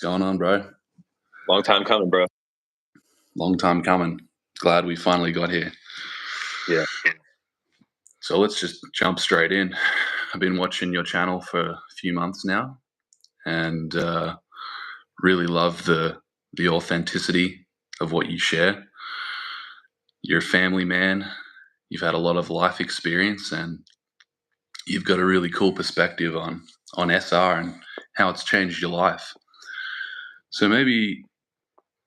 going on, bro? Long time coming, bro. Long time coming. Glad we finally got here. Yeah. So let's just jump straight in. I've been watching your channel for a few months now, and really love the authenticity of what you share. You're a family man. You've had a lot of life experience, and you've got a really cool perspective on SR and how it's changed your life. So maybe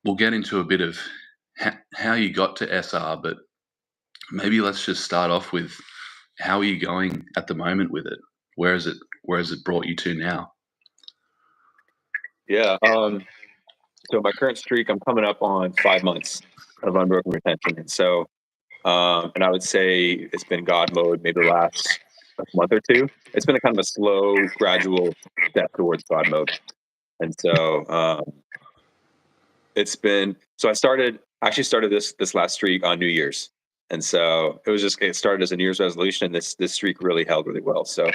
we'll get into a bit of how you got to SR, but maybe let's just start off with how are you going at the moment with it? Where has it brought you to now? Yeah. So my current streak, I'm coming up on 5 months of unbroken retention. And I would say it's been God mode maybe the last month or two. It's been a kind of a slow, gradual step towards God mode. And so I actually started this last streak on New Year's. And so it started as a New Year's resolution. This streak really held really well. So,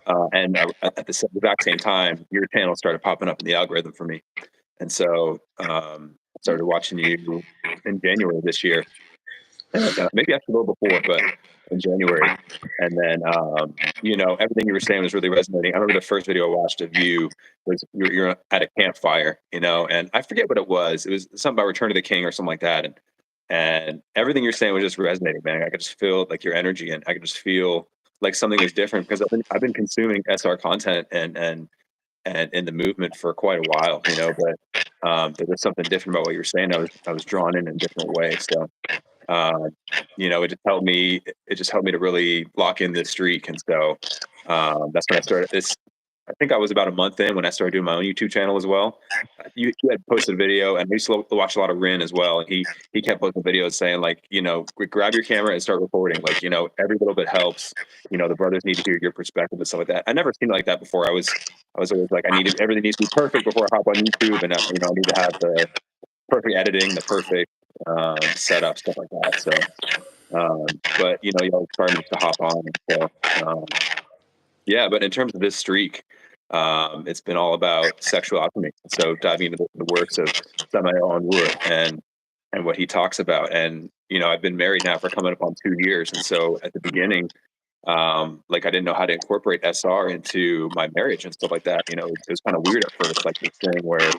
at the exact same time, your channel started popping up in the algorithm for me. And so I started watching you in January this year, and maybe actually a little before, but in January. And then, everything you were saying was really resonating. I remember the first video I watched of you was you're at a campfire, and I forget what it was. It was something about Return to the King or something like that. And everything you're saying was just resonating, man. I could just feel like your energy, and I could just feel like something was different because I've been consuming SR content and in the movement for quite a while, but there was something different about what you were saying. I was drawn in a different way. So it just helped me to really lock in this streak. And so that's when I started this. I think I was about a month in when I started doing my own YouTube channel as well. You had posted a video, and I used to watch a lot of Rin as well. And he kept posting videos saying, like, grab your camera and start recording. Like, every little bit helps. The brothers need to hear your perspective and stuff like that. I never seen it like that before. I was always like, everything needs to be perfect before I hop on YouTube, and I need to have the perfect editing, the perfect setup, stuff like that. So, but y'all inspired me to hop on. So, yeah. But in terms of this streak, it's been all about sexual alchemy. So diving into the works of Samael and Wood and what he talks about. And I've been married now for coming up on 2 years. And so at the beginning, I didn't know how to incorporate SR into my marriage and stuff like that. It was kind of weird at first, like this thing where,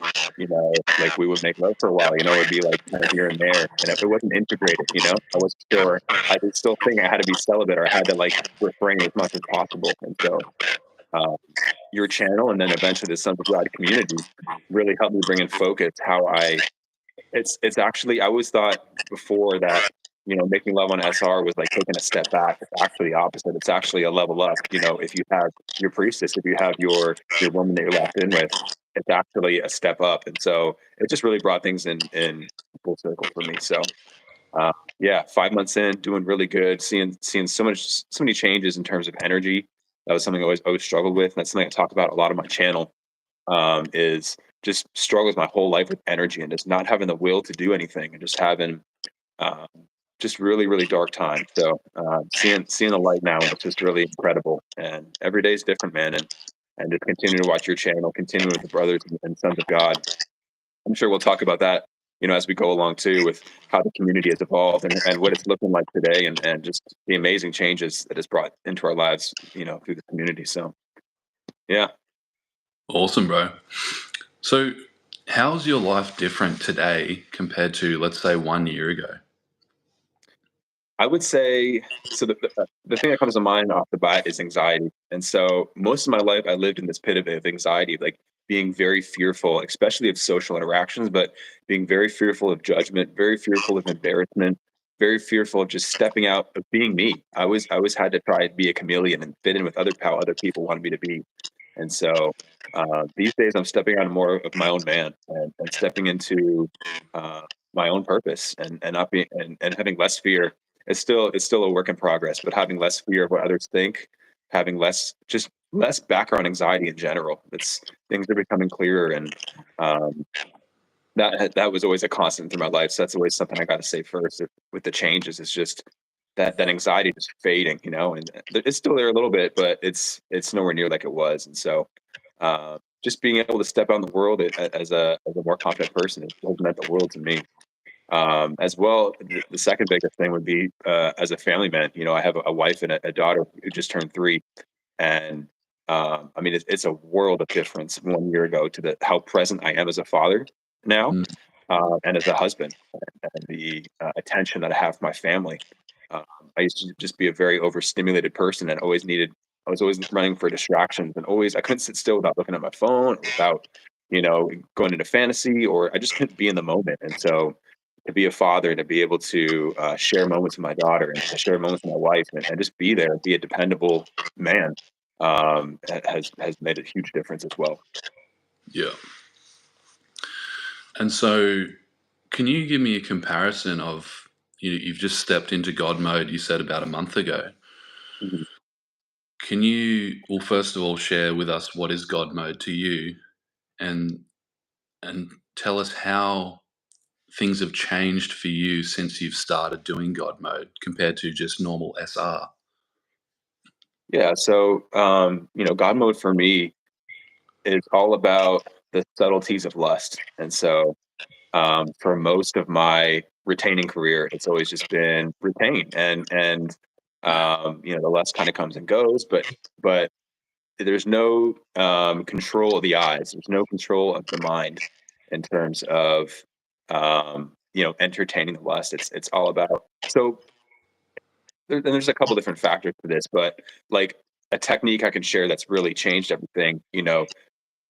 like we would make love for a while, it'd be like kind of here and there. And if it wasn't integrated, I wasn't sure. I was still thinking I had to be celibate, or I had to like refrain as much as possible. And so your channel, and then eventually the Sons of God community, really helped me bring in focus it's actually, I always thought before that, making love on SR was like taking a step back. It's actually the opposite. It's actually a level up. If you have your priestess, if you have your woman that you're locked in with, it's actually a step up. And so it just really brought things in full circle for me. So yeah, 5 months in, doing really good, seeing so many changes in terms of energy. That was something I always struggled with. And that's something I talk about a lot on my channel, is just struggles my whole life with energy and just not having the will to do anything, and just having uh, just really, really dark time. So seeing the light now, it's just really incredible. And every day is different, man. And just continue to watch your channel, continue with the brothers and Sons of God. I'm sure we'll talk about that, as we go along too, with how the community has evolved and what it's looking like today, and just the amazing changes that it's brought into our lives, through the community. So yeah. Awesome, bro. So how's your life different today compared to, let's say, 1 year ago? I would say, so the thing that comes to mind off the bat is anxiety. And so most of my life, I lived in this pit of anxiety, like being very fearful, especially of social interactions, but being very fearful of judgment, very fearful of embarrassment, very fearful of just stepping out of being me. I always had to try and be a chameleon and fit in with how other people wanted me to be. And so these days, I'm stepping out more of my own man, and stepping into uh, my own purpose, and not being and having less fear. It's still a work in progress, but having less fear of what others think, having less background anxiety in general. It's Things are becoming clearer, and um, that was always a constant through my life. So that's always something I got to say first with the changes. It's just that anxiety just fading, and it's still there a little bit, but it's nowhere near like it was. And so just being able to step out in the world as a more confident person has meant the world to me. As well, the second biggest thing would be as a family man. You know, I have a wife and a daughter who just turned 3, and I mean, it's a world of difference 1 year ago to how present I am as a father now, Mm, and as a husband, and the attention that I have for my family. Um, I used to just be a very overstimulated person and always needed. I was always running for distractions and always I couldn't sit still without looking at my phone or without, going into fantasy, or I just couldn't be in the moment. And so to be a father, to be able to share moments with my daughter and to share moments with my wife, and just be there, be a dependable man, has made a huge difference as well. yeah. And so, can you give me a comparison of you've just stepped into God mode? You said about a month ago. Mhm. Can you, well, first of all, share with us what is God mode to you, and tell us how things have changed for you since you've started doing God mode compared to just normal SR. Yeah, so God mode for me is all about the subtleties of lust, and so for most of my retaining career, it's always just been retain, and the lust kind of comes and goes, but there's no control of the eyes. There's no control of the mind in terms of entertaining the lust. It's all about and there's a couple different factors to this, but like a technique I can share that's really changed everything.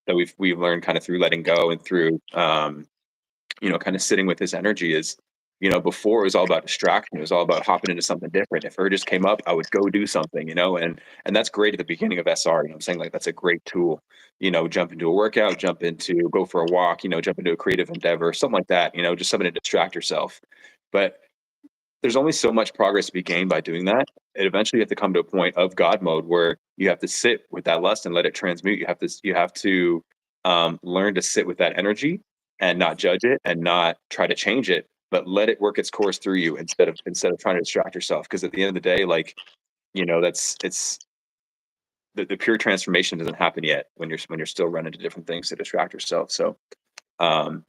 That we've learned kind of through letting go and through kind of sitting with this energy is, before it was all about distraction. It was all about hopping into something different. If urges came up, I would go do something, and that's great at the beginning of SR. I'm saying, like, that's a great tool. Jump into a workout, go for a walk, jump into a creative endeavor, something like that. Just something to distract yourself. But there's only so much progress to be gained by doing that. And eventually you have to come to a point of God mode where you have to sit with that lust and let it transmute. You have to learn to sit with that energy and not judge it and not try to change it, but let it work its course through you instead of trying to distract yourself. Because at the end of the day, like, that's it's the pure transformation doesn't happen yet when you're still running to different things to distract yourself. So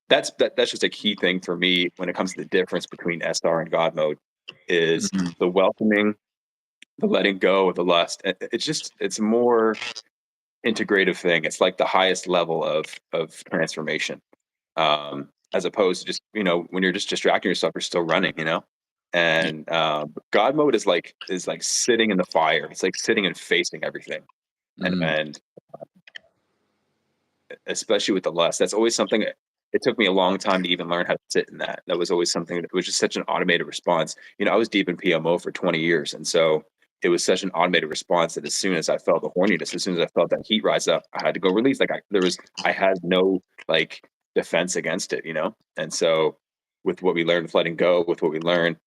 that's just a key thing for me when it comes to the difference between SR and God mode is Mhm. the welcoming, the letting go of the lust. It's a more integrative thing. It's like the highest level of transformation, as opposed to just when you're just distracting yourself, you're still running. Yeah. And God mode is like sitting in the fire. It's like sitting and facing everything, Mm. and especially with the lust. That's always something. It took me a long time to even learn how to sit in that. That was always something that was just such an automated response. I was deep in PMO for 20 years. And so it was such an automated response that as soon as I felt the horniness, as soon as I felt that heat rise up, I had to go release. Like I had no like defense against it. And so with what we learned with letting go, with what we learned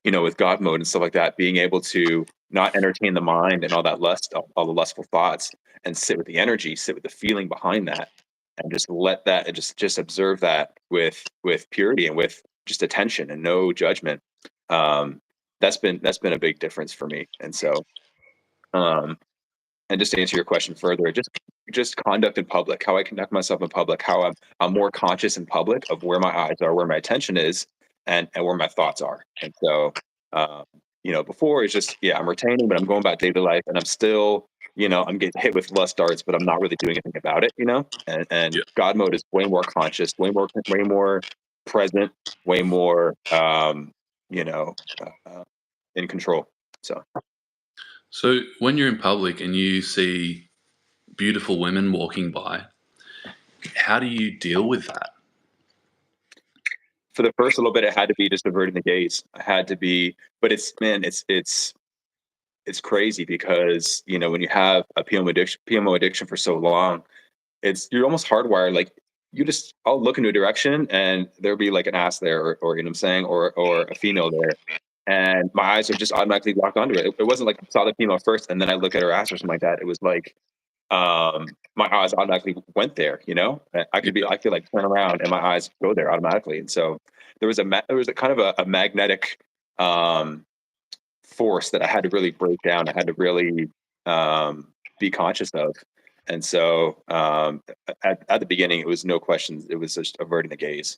with God mode and stuff like that, being able to not entertain the mind and all that lust, all the lustful thoughts, and sit with the energy, sit with the feeling behind that, and just let that, and just observe that with purity and with just attention and no judgment. Um, that's been a big difference for me. And so, um, and just to answer your question further, just conduct in public, how I conduct myself in public, how I'm more conscious in public of where my eyes are, where my attention is, and where my thoughts are. And so, um, before it's just, yeah, I'm retaining, but I'm going about daily life, and I'm still, I'm getting hit with lust darts, but I'm not really doing anything about it. And Yeah. God mode is way more conscious, way more present, way more, you know, in control. So. So when you're in public and you see beautiful women walking by, how do you deal with that? For the first little bit, it had to be just averting the gaze. I had to be, but it's man, it's crazy because when you have a PMO addiction for so long, you're almost hardwired. Like I'll look in a direction and there'll be like an ass there, or what I'm saying, or a female there, and my eyes are just automatically locked onto it. It wasn't like I saw the female first and then I look at her ass or something like that. It was like my eyes automatically went there. Yeah. I could like turn around and my eyes go there automatically. And so there was a kind of a magnetic um, force that I had to really break down. I had to really be conscious of. And so at the beginning, it was no questions. It was just averting the gaze.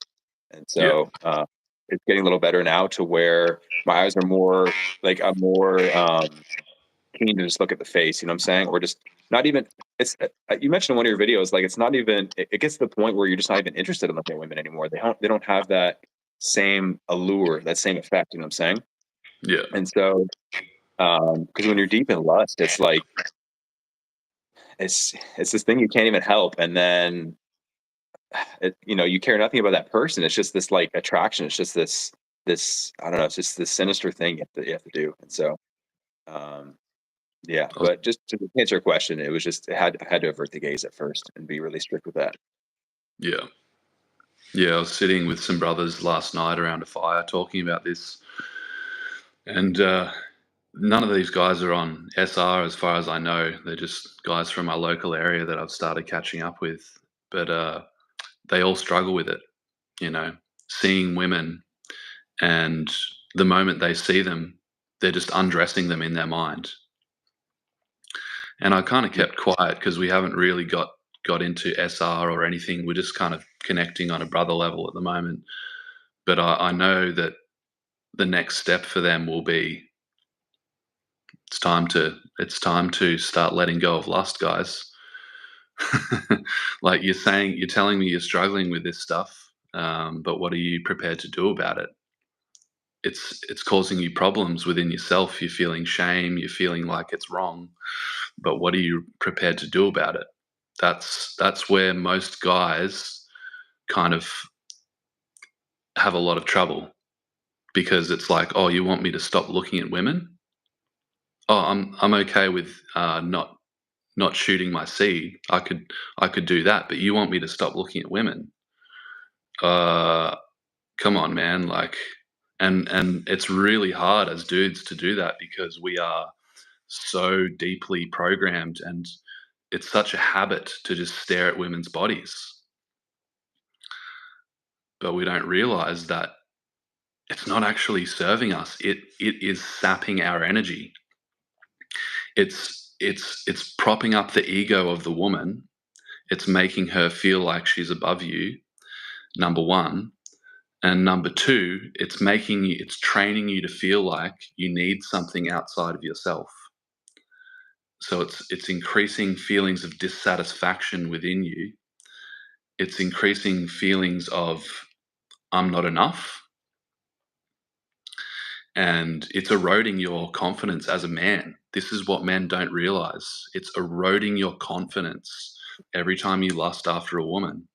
And Yeah. so it's getting a little better now to where my eyes are more like I'm more keen to just look at the face. You know what I'm saying? Or just not even. It's you mentioned in one of your videos, like it's not even. It gets to the point where you're just not even interested in looking at women anymore. They don't have that same allure, that same effect. You know what I'm saying? Yeah. And so because when you're deep in lust, it's like it's this thing you can't even help, and then you care nothing about that person. It's just this like attraction. It's just this I don't know. It's just this sinister thing you have to do. And so um, yeah. I was- But just to answer your question, it was just I had to avert the gaze at first and be really strict with that. yeah. Yeah. I was sitting with some brothers last night around a fire talking about this, and none of these guys are on SR as far as I know. They're just guys from our local area that I've started catching up with. But they all struggle with it, seeing women, and the moment they see them, they're just undressing them in their mind. And I kind of Yeah. kept quiet because we haven't really got into SR or anything. We're just kind of connecting on a brother level at the moment. But I know that the next step for them will be it's time to start letting go of lust, guys. Like you're telling me you're struggling with this stuff, but what are you prepared to do about it? It's causing you problems within yourself. You're feeling shame. You're feeling like it's wrong. But what are you prepared to do about it? That's where most guys kind of have a lot of trouble because it's like, oh, you want me to stop looking at women? Oh, I'm okay with not shooting my seed. I could do that, but you want me to stop looking at women? Uh, Come on, man. Like, and it's really hard as dudes to do that because we are so deeply programmed, and it's such a habit to just stare at women's bodies, but we don't realize that it's not actually serving us. It is sapping our energy. It's propping up the ego of the woman. It's making her feel like she's above you, number one. And number two, it's training you to feel like you need something outside of yourself. So it's increasing feelings of dissatisfaction within you. It's increasing feelings of I'm not enough, and it's eroding your confidence as a man. This is what men don't realize. It's eroding your confidence every time you lust after a woman.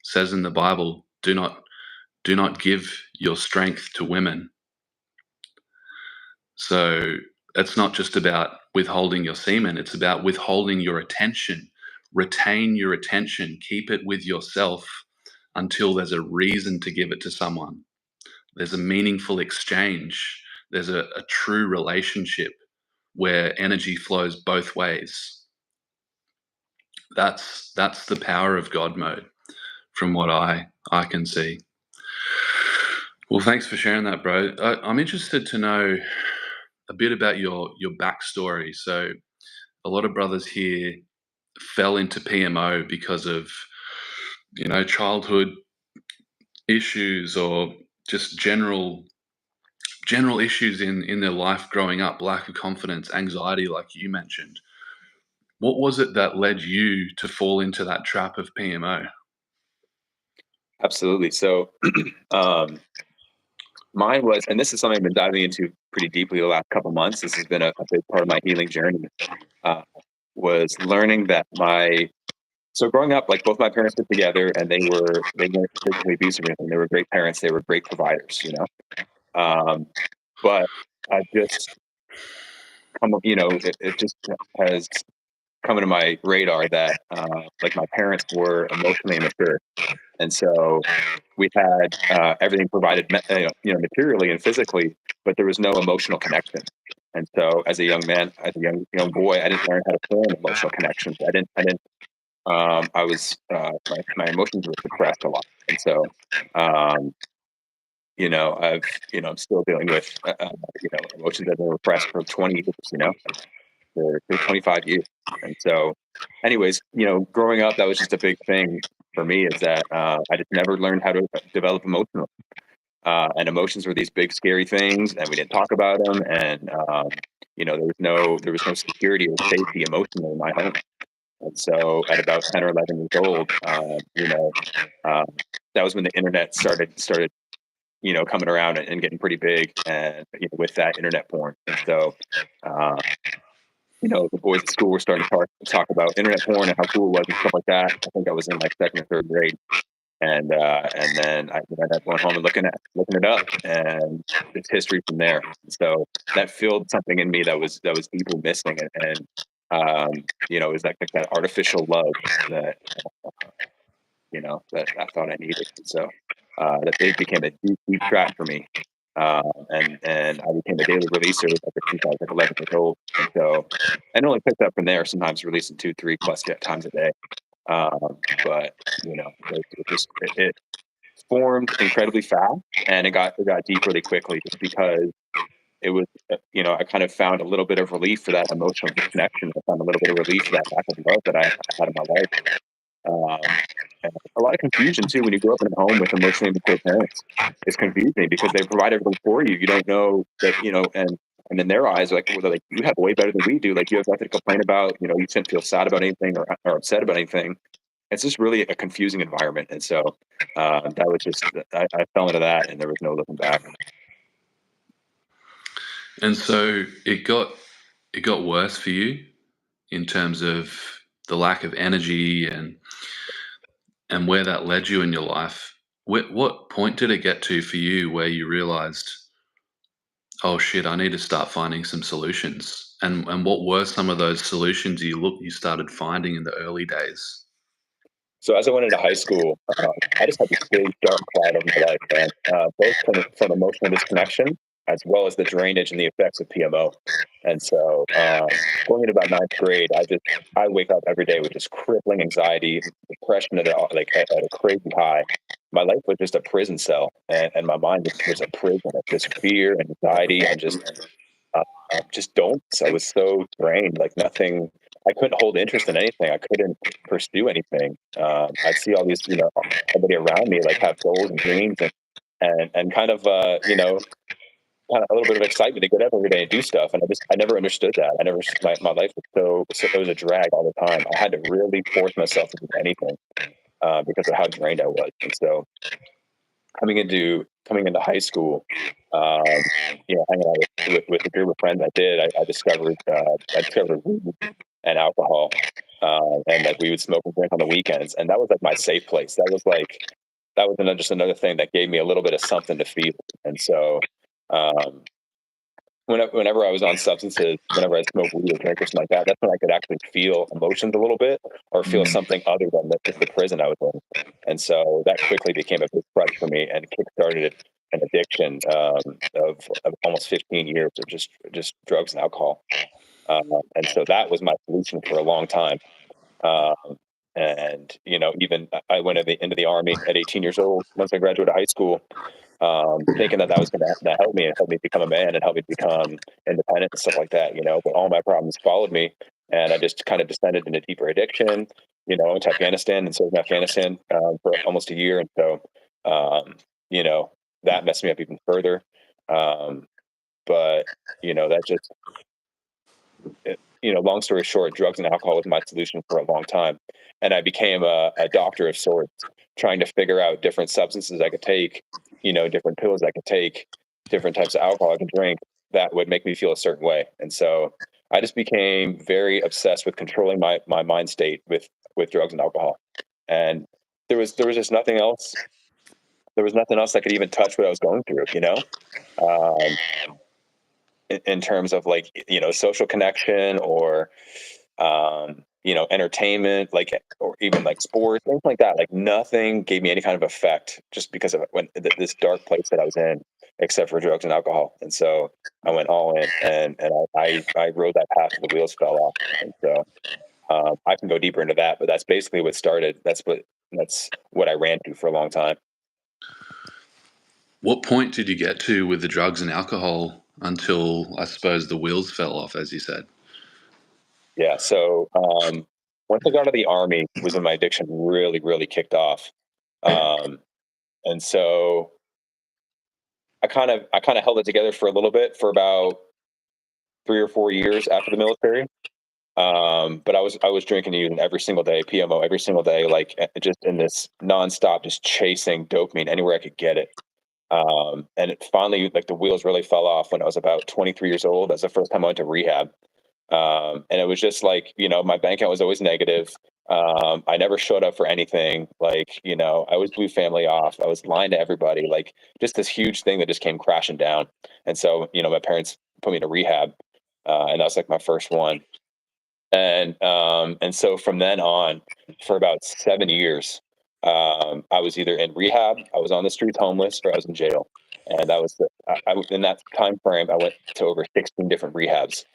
It says in the Bible, do not give your strength to women. So it's not just about withholding your semen, it's about withholding your attention. Retain your attention, keep it with yourself until there's a reason to give it to someone. There's a meaningful exchange, there's a true relationship where energy flows both ways. That's the power of God mode from what I can see. Well, thanks for sharing that, bro. I'm interested to know a bit about your backstory. So, a lot of brothers here fell into PMO because of childhood issues or just general issues in their life growing up, lack of confidence, anxiety, like you mentioned. What was it that led you to fall into that trap of PMO? Absolutely. So um, mine was, and this is something I've been diving into pretty deeply the last couple months. This has been a big part of my healing journey. Uh, was learning that so growing up, like both my parents were together, and they weren't physically abusive or anything. They were great parents. They were great providers. But I just it just has come into my radar that like my parents were emotionally immature, and so we had everything provided, materially and physically, but there was no emotional connection. And so, as a young man, as a young boy, I didn't learn how to form emotional connections. I didn't. I was my emotions were suppressed a lot, and so um, I'm still dealing with emotions that have been repressed for 20 years. for 25 years. And so, anyways, growing up, that was just a big thing for me, is that I just never learned how to develop emotional. And emotions were these big, scary things, and we didn't talk about them. And there was no security or safety emotionally in my home. And so, at about 10 or 11 years old, that was when the internet started coming around and getting pretty big, and with that, internet porn. And so, uh, the boys at school were starting to talk about internet porn and how cool it was and stuff like that. I think I was in like second or third grade, and then I ended up going home and looking it up, and it's history from there. So that filled something in me that was deeply missing, it was like that artificial love that that I thought I needed. So that it became a deep, deep track for me. And I became a daily releaser since I was like 11 years old. And so I only picked up from there, sometimes releasing 2, 3 plus times a day. But it formed incredibly fast, and it got deep really quickly, just because it was, I kind of found a little bit of relief for that emotional disconnection. I found a little bit of relief for that lack of love that I had in my life. And a lot of confusion too when you grow up in a home with emotionally immature parents. It's confusing because they provide everything for you. You don't know that, and in their eyes, like, well, they're like, you have way better than we do. Like, you have nothing to complain about. You shouldn't feel sad about anything, or upset about anything. It's just really a confusing environment. And so that was just, I fell into that, and there was no looking back. And so it got worse for you in terms of the lack of energy and where that led you in your life. What point did it get to for you where you realized, oh shit, I need to start finding some solutions? And what were some of those solutions you started finding in the early days? So as I went into high school, I just had this big dark cloud over my life, man. Both from emotional disconnection, as well as the drainage and the effects of PMO. And so, going into about ninth grade, I wake up every day with just crippling anxiety, depression at a crazy high. My life was just a prison cell, and my mind was a prison of just fear, anxiety, and just don't. So I was so drained, like nothing. I couldn't hold interest in anything. I couldn't pursue anything. I'd see all these, everybody around me like have goals and dreams, and kind of a little bit of excitement to get up every day and do stuff. And I never understood that. My life was so it was a drag all the time. I had to really force myself to do anything because of how drained I was. And so coming into high school, hanging out with a group of friends I discovered weed and alcohol, and like we would smoke and drink on the weekends, and that was like my safe place. That was just another thing that gave me a little bit of something to feel. And so, um, whenever I was on substances, whenever I smoked weed or drink or something like that, that's when I could actually feel emotions a little bit, or feel something other than just the prison I was in. And so that quickly became a big crutch for me, and kickstarted an addiction of almost 15 years of just drugs and alcohol. And so that was my solution for a long time. Um, and even I went into the army at 18 years old once I graduated high school, thinking that was going to help me and help me become a man and help me become independent and stuff like that. But all my problems followed me, and I just kind of descended into deeper addiction. Into Afghanistan, and served in Afghanistan for almost a year, and so you know that messed me up even further. But that just long story short, drugs and alcohol was my solution for a long time. And I became a doctor of sorts, trying to figure out different substances I could take, different pills I could take, different types of alcohol I could drink that would make me feel a certain way. And so I just became very obsessed with controlling my mind state with drugs and alcohol. And there was just nothing else. There was nothing else that could even touch what I was going through. Um, in terms of like social connection, or entertainment, like, or even like sports, things like that. Like, nothing gave me any kind of effect, just because of this dark place that I was in, except for drugs and alcohol. And so I went all in, and I rode that path till the wheels fell off. And so I can go deeper into that, but that's basically what started. That's what I ran to for a long time. What point did you get to with the drugs and alcohol until, I suppose, the wheels fell off, as you said? Yeah. So once I got out of the army was when my addiction really, really kicked off. Um, and so I kind of held it together for a little bit for about 3 or 4 years after the military. But I was drinking and using every single day, PMO every single day, like just in this nonstop, just chasing dopamine anywhere I could get it. And it finally, like the wheels really fell off when I was about 23 years old. That's the first time I went to rehab. And it was just like, my bank account was always negative. I never showed up for anything. Like, I always blew family off. I was lying to everybody. Like, just this huge thing that just came crashing down. And so, my parents put me to rehab, and that was like my first one. And so from then on, for about 7 years, I was either in rehab, I was on the streets homeless, or I was in jail. And that was in that time frame, I went to over 16 different rehabs,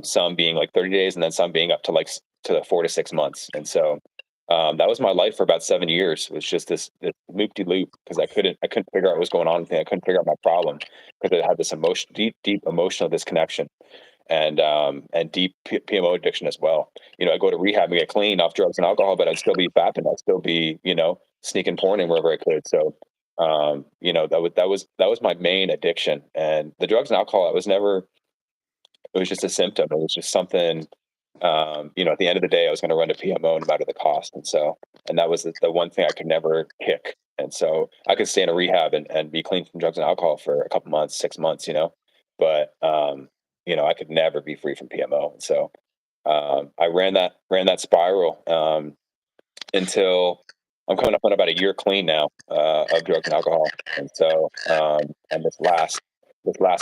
some being like 30 days, and then some being up to to 4 to 6 months. And so that was my life for about 7 years. It was just this loop de loop because I couldn't figure out what was going on with me. I couldn't figure out my problem because it had this deep emotional disconnection and deep PMO addiction as well. I go to rehab and get clean off drugs and alcohol, but I'd still be fapping. I'd still be sneaking porn in wherever I could. So that was my main addiction, and the drugs and alcohol. I was never It was just a symptom. It was just something. At the end of the day, I was going to run to PMO no matter the cost, and that was the one thing I could never kick. And so I could stay in a rehab and be clean from drugs and alcohol for a couple months, 6 months, but I could never be free from PMO. And so I ran that spiral until I'm coming up on about a year clean now of drugs and alcohol. And so and this last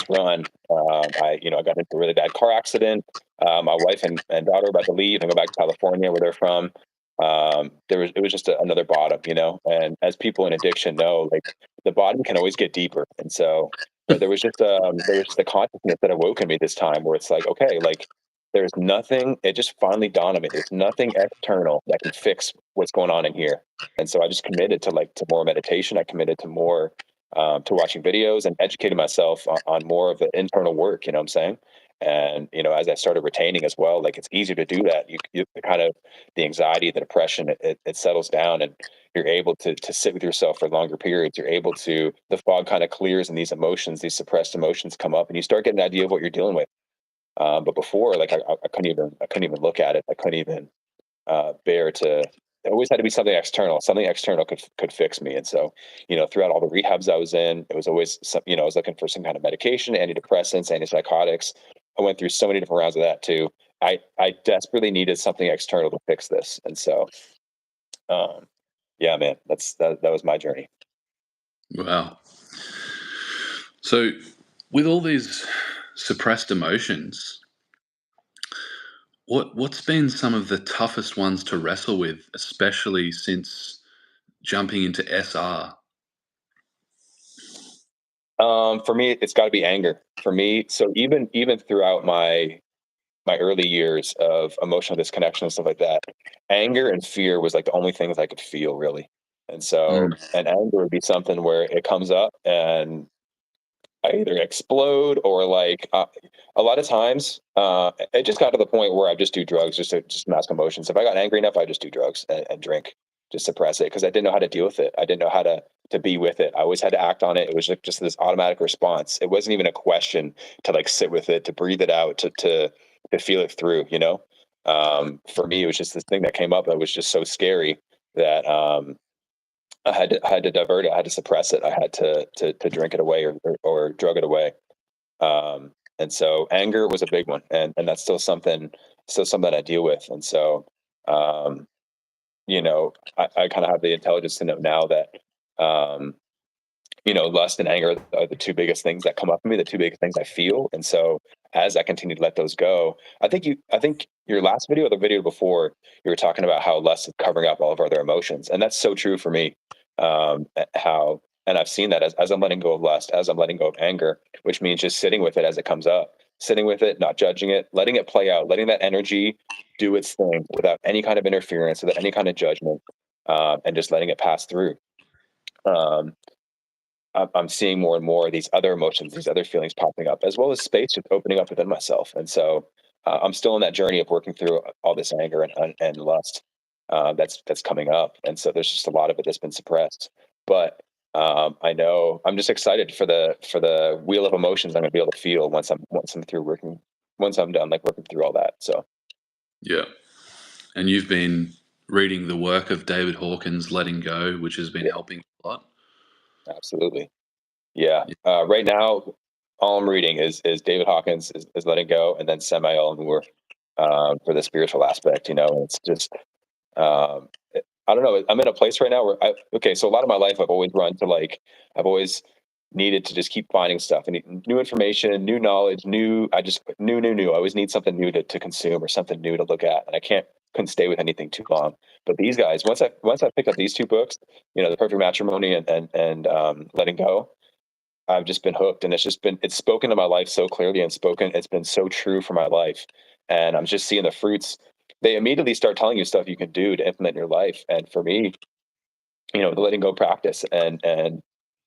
run, I got into a really bad car accident. My wife and daughter were about to leave and go back to California, where they're from. It was just another bottom, and as people in addiction know, like the bottom can always get deeper. And so there was just a consciousness that awoke in me this time, where it's like, okay, like there's nothing. It just finally dawned on me. There's nothing external that can fix what's going on in here. And so I just committed to more meditation. I committed to more to watching videos and educating myself on more of the internal work. You know what I'm saying? And as I started retaining as well, like it's easier to do that. You kind of the anxiety, the depression, it settles down, and you're able to sit with yourself for longer periods. You're able to the fog kind of clears, and these emotions, these suppressed emotions, come up, and you start getting an idea of what you're dealing with. But before, like I couldn't even look at it. I couldn't even bear to. It always had to be something external. Something external could fix me. And so, throughout all the rehabs I was in, it was always I was looking for some kind of medication, antidepressants, antipsychotics. I went through so many different rounds of that too. I desperately needed something external to fix this. And so, um, yeah, man, that was my journey. Wow. So, with all these suppressed emotions, what's been some of the toughest ones to wrestle with, especially since jumping into SR? For me, it's got to be anger. For me, so even throughout my early years of emotional disconnection and stuff like that, anger and fear was like the only things I could feel really. And so, Mm. and anger would be something where it comes up and I either explode or like a lot of times, it just got to the point where I just do drugs just to just mask emotions. If I got angry enough, I just do drugs and drink, just suppress it because I didn't know how to deal with it. I didn't know how to be with it. I always had to act on it. It was just this automatic response. It wasn't even a question to like sit with it, to breathe it out, to feel it through. For me, it was just this thing that came up that was just so scary that I had to divert it. I had to suppress it. I had to drink it away or drug it away. And so anger was a big one, and that's still something I deal with. And so um, I kind of have the intelligence to know now that um, lust and anger are the two biggest things that come up for me, the two biggest things I feel. And so as I continue to let those go, I think your last video or the video before, you were talking about how lust is covering up all of our other emotions. And that's so true for me. How, and I've seen that as I'm letting go of lust, as I'm letting go of anger, which means just sitting with it as it comes up, sitting with it, not judging it, letting it play out, letting that energy do its thing without any kind of interference, without any kind of judgment, and just letting it pass through. Um, I'm seeing more and more of these other emotions, these other feelings popping up, as well as space just opening up within myself. And so I'm still in that journey of working through all this anger and lust that's coming up, and so there's just a lot of it that's been suppressed. But I know I'm just excited for the wheel of emotions I'm gonna be able to feel once I'm through working once I'm done like working through all that. So Yeah. And you've been reading the work of David Hawkins, Letting Go, which has been yeah, helping a lot. absolutely. Yeah. Yeah. Right now, all I'm reading is David Hawkins is Letting Go, and then Samael Moore for the spiritual aspect. And it's just um, I don't know. I'm in a place right now where okay. So a lot of my life, I've always needed to just keep finding stuff and new information, new knowledge, I just new. I always need something new to consume or something new to look at, and I couldn't stay with anything too long. But these guys, once I picked up these two books, The Perfect Matrimony and Letting Go, I've just been hooked, and it's spoken to my life so clearly, and it's been so true for my life. And I'm just seeing the fruits. They immediately start telling you stuff you can do to implement in your life. And for me, the letting go practice and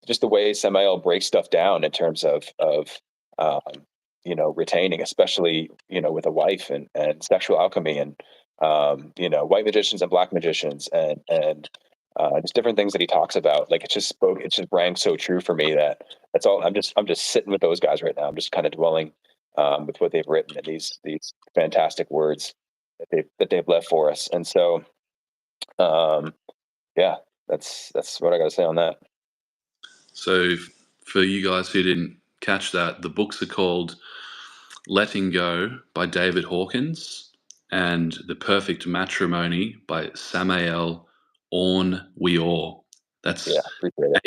just the way Samael breaks stuff down in terms of um, retaining, especially with a wife and sexual alchemy and white magicians and black magicians and just different things that he talks about. Like it just rang so true for me that that's all. I'm just sitting with those guys right now. I'm just kind of dwelling with what they've written and these fantastic words that they've left for us. And so um, yeah, that's what I got to say on that. So, for you guys who didn't catch that, the books are called Letting Go by David Hawkins and The Perfect Matrimony by Samael Aun Weor. Yeah, That's appreciate it.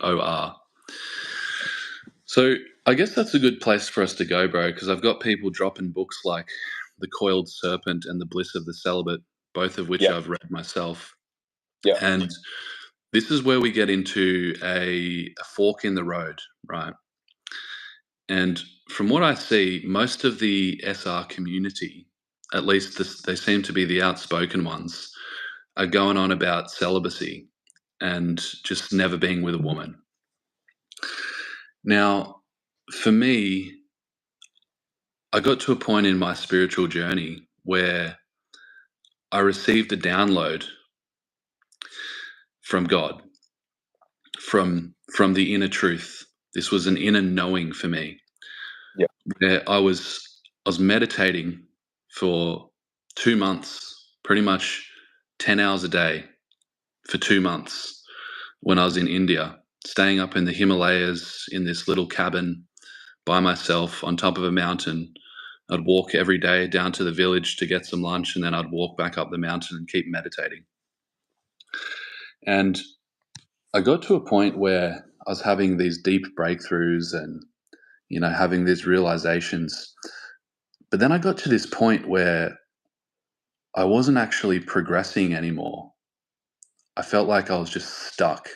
Aunweor. So I guess that's a good place for us to go, bro, because I've got people dropping books like The Coiled Serpent and The Bliss of the Celibate, both of which Yeah, I've read myself. yeah, And this is where we get into a fork in the road, right? And from what I see, most of the SR community, at least they seem to be the outspoken ones, are going on about celibacy and just never being with a woman. Now, for me, I got to a point in my spiritual journey where I received a download from God, from the inner truth. This was an inner knowing for me, yeah, where I was meditating for 2 months, pretty much 10 hours a day for 2 months when I was in India, staying up in the Himalayas in this little cabin by myself on top of a mountain. I'd walk every day down to the village to get some lunch, and then I'd walk back up the mountain and keep meditating. And I got to a point where I was having these deep breakthroughs and, having these realizations. But then I got to this point where I wasn't actually progressing anymore. I felt like I was just stuck.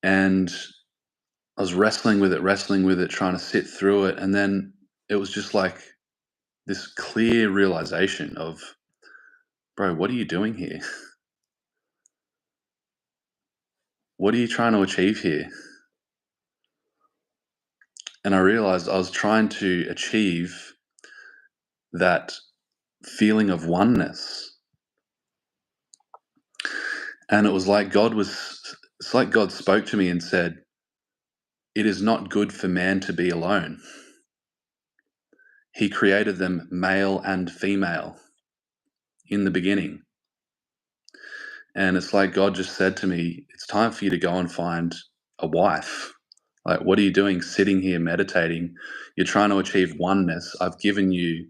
And I was wrestling with it, trying to sit through it. And then it was just like this clear realization of, bro, what are you doing here? What are you trying to achieve here? And I realized I was trying to achieve that feeling of oneness. And it's like God spoke to me and said, it is not good for man to be alone. He created them male and female in the beginning. And it's like God just said to me, it's time for you to go and find a wife. Like, what are you doing sitting here meditating? You're trying to achieve oneness. I've given you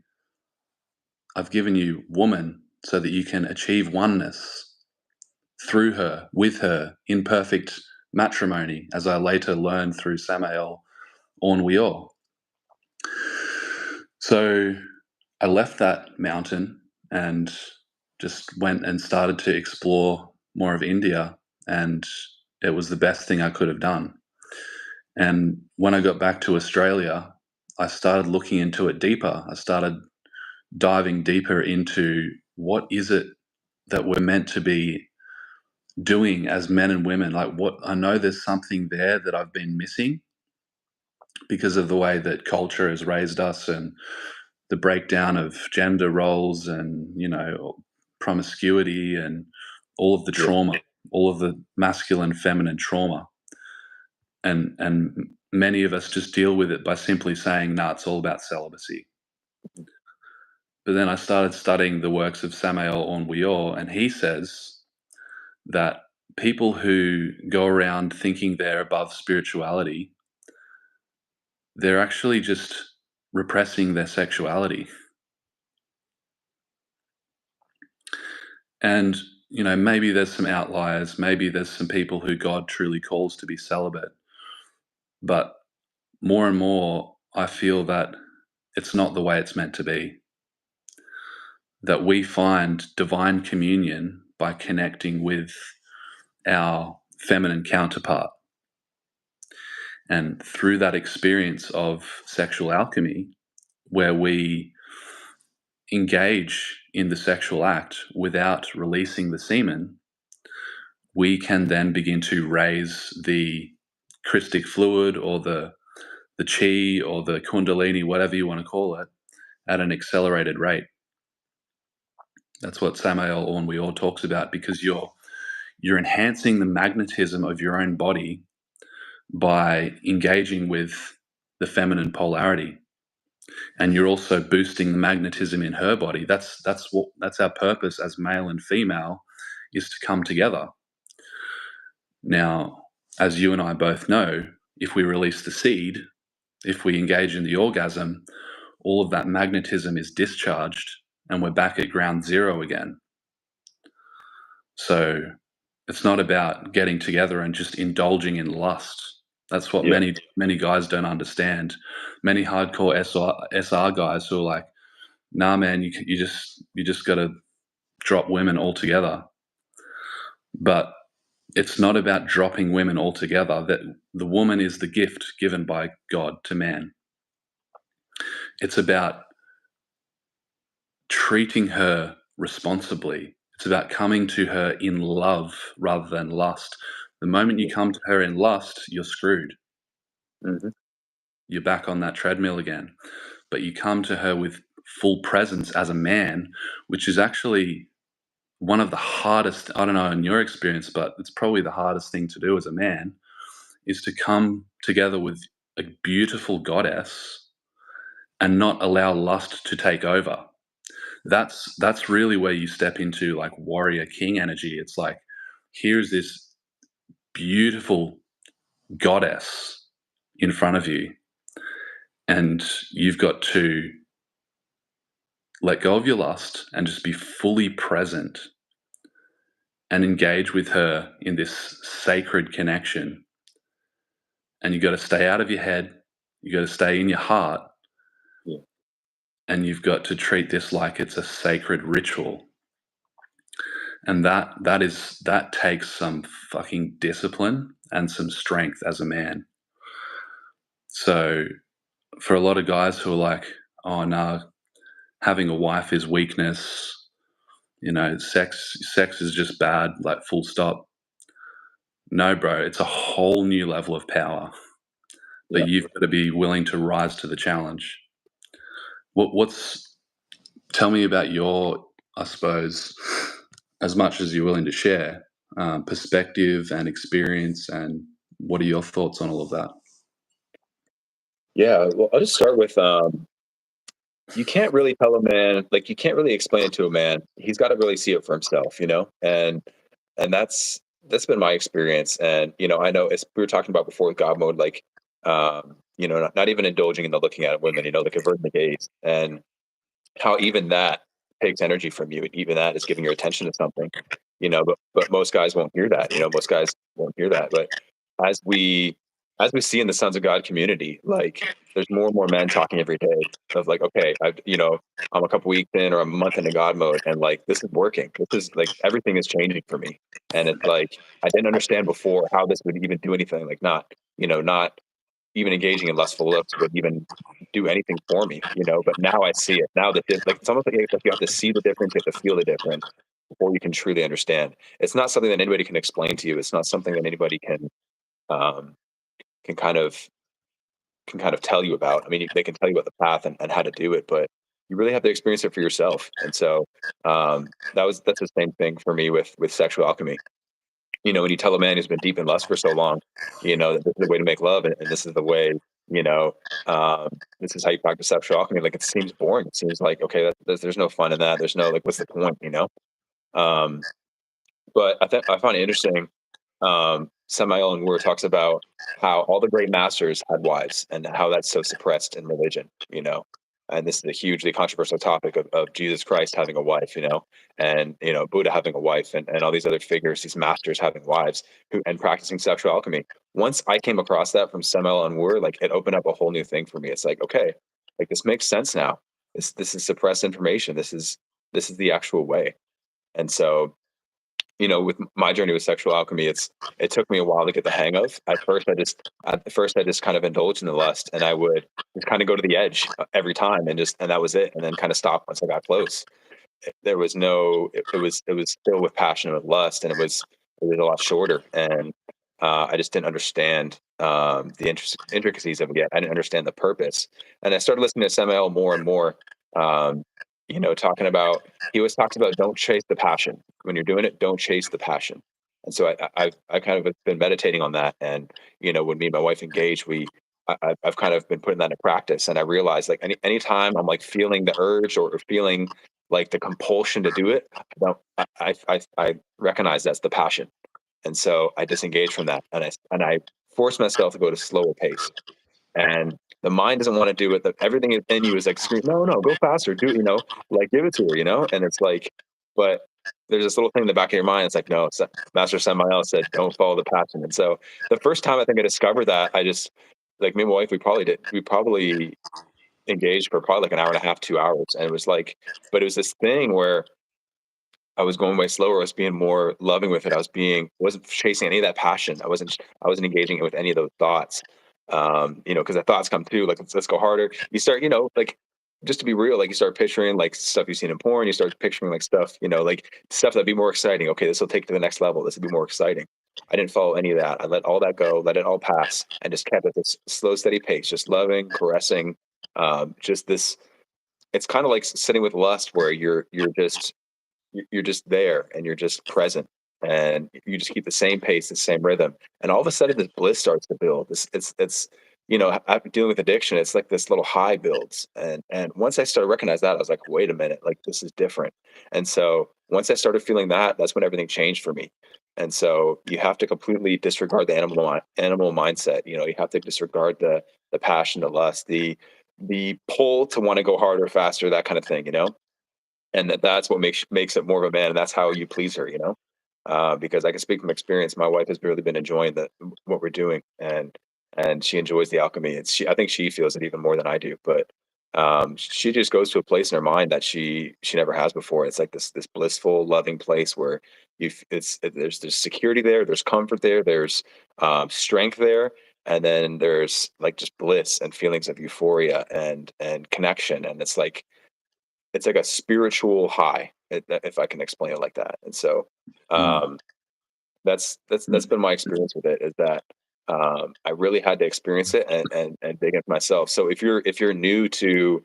woman so that you can achieve oneness through her, with her, in perfect matrimony, as I later learned through Samael Aun Weor. So I left that mountain and just went and started to explore more of India, and it was the best thing I could have done. And when I got back to Australia, I started looking into it deeper. I started diving deeper into what is it that we're meant to be doing as men and women. Like, what I know there's something there that I've been missing, because of the way that culture has raised us and the breakdown of gender roles and, promiscuity and all of the Yeah. trauma, all of the masculine, feminine trauma. And many of us just deal with it by simply saying, nah, it's all about celibacy. But then I started studying the works of Samael Aun-Weor, and he says that people who go around thinking they're above spirituality, they're actually just repressing their sexuality. And, maybe there's some outliers, maybe there's some people who God truly calls to be celibate. But more and more, I feel that it's not the way it's meant to be. That we find divine communion by connecting with our feminine counterpart. And through that experience of sexual alchemy, where we engage in the sexual act without releasing the semen, we can then begin to raise the Christic fluid or the chi or the kundalini, whatever you want to call it, at an accelerated rate. That's what Samael Aun-Weor talks about, because you're enhancing the magnetism of your own body by engaging with the feminine polarity, and you're also boosting the magnetism in her body. That's our purpose as male and female, is to come together. Now, as you and I both know, if we release the seed, if we engage in the orgasm, all of that magnetism is discharged and we're back at ground zero again. So it's not about getting together and just indulging in lust. That's what many guys don't understand. Many hardcore SR guys who are like, nah, man, you just got to drop women altogether. But it's not about dropping women altogether. That the woman is the gift given by God to man. It's about treating her responsibly. It's about coming to her in love rather than lust. The moment you come to her in lust, you're screwed. Mm-hmm. You're back on that treadmill again. But you come to her with full presence as a man, which is actually one of the hardest, I don't know in your experience, but it's probably the hardest thing to do as a man, is to come together with a beautiful goddess and not allow lust to take over. That's really where you step into like warrior king energy. It's like, here's this beautiful goddess in front of you, and you've got to let go of your lust and just be fully present and engage with her in this sacred connection. And you got to stay out of your head, you got to stay in your heart, and you've got to treat this like it's a sacred ritual. And that takes some fucking discipline and some strength as a man. So for a lot of guys who are like, oh no, having a wife is weakness, sex is just bad, like full stop. No, bro, it's a whole new level of power. But you've got to be willing to rise to the challenge. Tell me about your, I suppose, as much as you're willing to share, perspective and experience, and what are your thoughts on all of that? Yeah, well, I'll just start with you can't really tell a man, like you can't really explain it to a man. He's got to really see it for himself, and that's been my experience. And I know, as we were talking about before with God mode, like not even indulging in the looking at women, like averting the gaze, and how even that takes energy from you. Even that is giving your attention to something, but most guys won't hear that. Most guys won't hear that. But as we as we see in the Sons of God community, like there's more and more men talking every day of like, okay, I'm a couple weeks in or a month into God mode, and like this is working. This is like everything is changing for me, and it's like I didn't understand before how this would even do anything. Like not even engaging in lustful looks would even do anything for me, but now I see it. Now that like it's almost like you have to see the difference, you have to feel the difference before you can truly understand. It's not something that anybody can explain to you. It's not something that anybody can kind of can kind of tell you about. I mean, they can tell you about the path and how to do it, but you really have to experience it for yourself. And so that's the same thing for me with sexual alchemy. When you tell a man who's been deep in lust for so long, that this is the way to make love, and this is the way, you know, um, this is how you practice sexual alchemy. Like, it seems boring. It seems like, okay, there's no fun in that. There's no, like, what's the point? Um, but I find it interesting. Samael and Wer talks about how all the great masters had wives and how that's so suppressed in religion. And this is a hugely controversial topic of Jesus Christ having a wife, and Buddha having a wife, and all these other figures, these masters having wives and practicing sexual alchemy. Once I came across that from Samael and Wer, like, it opened up a whole new thing for me. It's like, okay, like, this makes sense now. This is suppressed information. This is the actual way. And so, with my journey with sexual alchemy, it took me a while to get the hang of. At first I just kind of indulged in the lust, and I would just kind of go to the edge every time, and that was it, and then kind of stop once I got close. There was no, it was still with passion and with lust, and it was a lot shorter, and I just didn't understand the intricacies of it yet. I didn't understand the purpose, and I started listening to Samael more and more. Um, talking about he always talks about, don't chase the passion when you're doing it. Don't chase the passion. And so I kind of have been meditating on that. And when me and my wife engage, I've kind of been putting that into practice. And I realized, like, anytime I'm like feeling the urge or feeling like the compulsion to do it, I recognize that's the passion. And so I disengage from that, and I force myself to go to slower pace. And the mind doesn't want to do it. Everything in you is like, scream, no, no, go faster, do it, like, give it to her. And it's like, but there's this little thing in the back of your mind. It's like, no, Master Samael said, don't follow the passion. And so the first time I think I discovered that, I just, like, me and my wife, we probably engaged for probably like an hour and a half, 2 hours. And it was like, but it was this thing where I was going way slower. I was being more loving with it. Wasn't chasing any of that passion. I wasn't engaging it with any of those thoughts. Because the thoughts come too, like, let's go harder. You start, like, just to be real, like, you start picturing like stuff you've seen in porn. You start picturing like stuff, like stuff that'd be more exciting. Okay, this will take to the next level. This would be more exciting. I didn't follow any of that. I let all that go, let it all pass, and just kept at this slow, steady pace, just loving, caressing. Just this. It's kind of like sitting with lust, where you're just there, and you're just present, and you just keep the same pace, the same rhythm, and all of a sudden this bliss starts to build. After dealing with addiction, it's like this little high builds, and once I started to recognize that, I was like, wait a minute, like, this is different. And so once I started feeling that, that's when everything changed for me. And so you have to completely disregard the animal mindset. You have to disregard the passion, the lust, the pull to want to go harder, faster, that kind of thing. And that's what makes it more of a man, and that's how you please her. Because I can speak from experience. My wife has really been enjoying what we're doing, and she enjoys the alchemy. I think she feels it even more than I do. But she just goes to a place in her mind that she never has before. It's like this blissful, loving place where there's security there, there's comfort there, there's strength there, and then there's like just bliss and feelings of euphoria and connection. And it's like a spiritual high, if I can explain it like that. And so Mm. um, that's been my experience with it, is that I really had to experience it and dig into myself. So if you're new to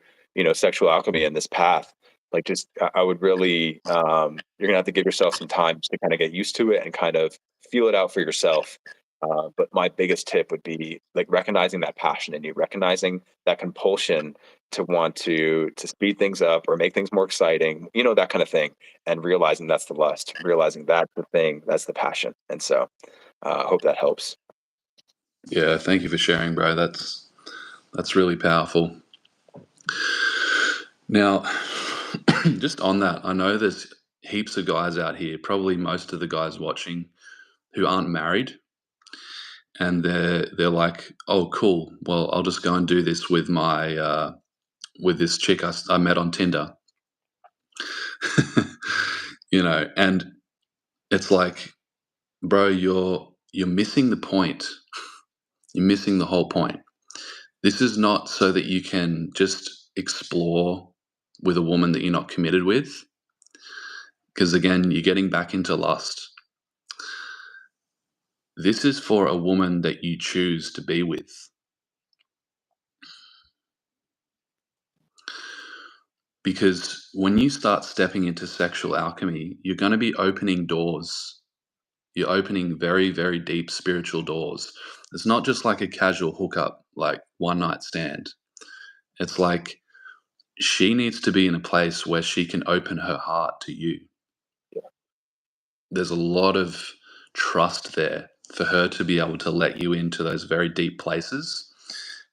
sexual alchemy and this path, like, just I would really, you're gonna have to give yourself some time to kind of get used to it and kind of feel it out for yourself. But my biggest tip would be, like, recognizing that passion in you, recognizing that compulsion to want to speed things up or make things more exciting, that kind of thing, and realizing that's the lust, realizing that's the thing, that's the passion. And so I hope that helps. Yeah, thank you for sharing, bro. That's really powerful. Now, just on that, I know there's heaps of guys out here, probably most of the guys watching, who aren't married, and they're like, "Oh, cool. Well, I'll just go and do this with my with this chick I met on Tinder." And it's like, bro, you're missing the point. You're missing the whole point. This is not so that you can just explore with a woman that you're not committed with, because again, you're getting back into lust. This is for a woman that you choose to be with. Because when you start stepping into sexual alchemy, you're going to be opening doors. You're opening very, very deep spiritual doors. It's not just like a casual hookup, like one night stand. It's like she needs to be in a place where she can open her heart to you. There's a lot of trust there for her to be able to let you into those very deep places.